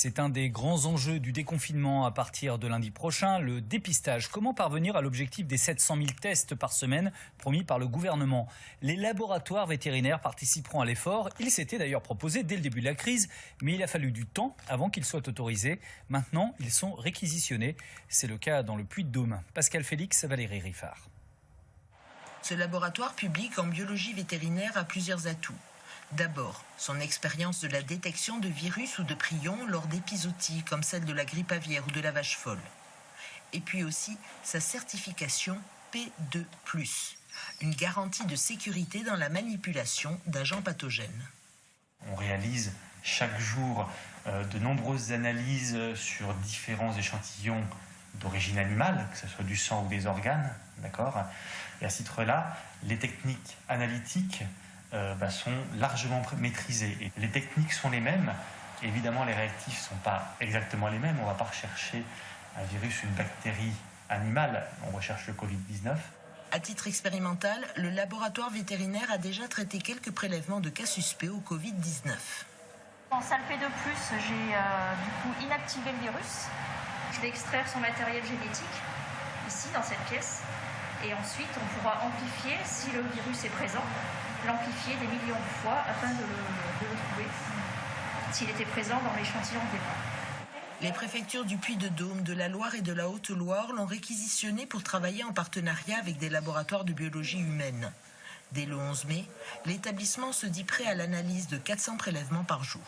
C'est un des grands enjeux du déconfinement à partir de lundi prochain, le dépistage. Comment parvenir à l'objectif des 700 000 tests par semaine promis par le gouvernement? Les laboratoires vétérinaires participeront à l'effort. Ils s'étaient d'ailleurs proposés dès le début de la crise, mais il a fallu du temps avant qu'ils soient autorisés. Maintenant, ils sont réquisitionnés. C'est le cas dans le Puy-de-Dôme. Pascal Félix, Valérie Riffard. Ce laboratoire public en biologie vétérinaire a plusieurs atouts. D'abord, son expérience de la détection de virus ou de prions lors d'épizooties comme celle de la grippe aviaire ou de la vache folle. Et puis aussi sa certification P2+, une garantie de sécurité dans la manipulation d'agents pathogènes. On réalise chaque jour de nombreuses analyses sur différents échantillons d'origine animale, que ce soit du sang ou des organes, d'accord ? Et à ce titre-là, les techniques analytiques sont largement maîtrisées. Et les techniques sont les mêmes. Évidemment, les réactifs ne sont pas exactement les mêmes. On ne va pas rechercher un virus, une bactérie animale. On recherche le Covid-19. À titre expérimental, le laboratoire vétérinaire a déjà traité quelques prélèvements de cas suspects au Covid-19. En salle P2+, j'ai inactivé le virus. Je vais extraire son matériel génétique, ici, dans cette pièce. Et ensuite, on pourra amplifier, si le virus est présent, l'amplifier des millions de fois afin de le trouver, s'il était présent dans l'échantillon de départ. Les préfectures du Puy-de-Dôme, de la Loire et de la Haute-Loire l'ont réquisitionné pour travailler en partenariat avec des laboratoires de biologie humaine. Dès le 11 mai, l'établissement se dit prêt à l'analyse de 400 prélèvements par jour.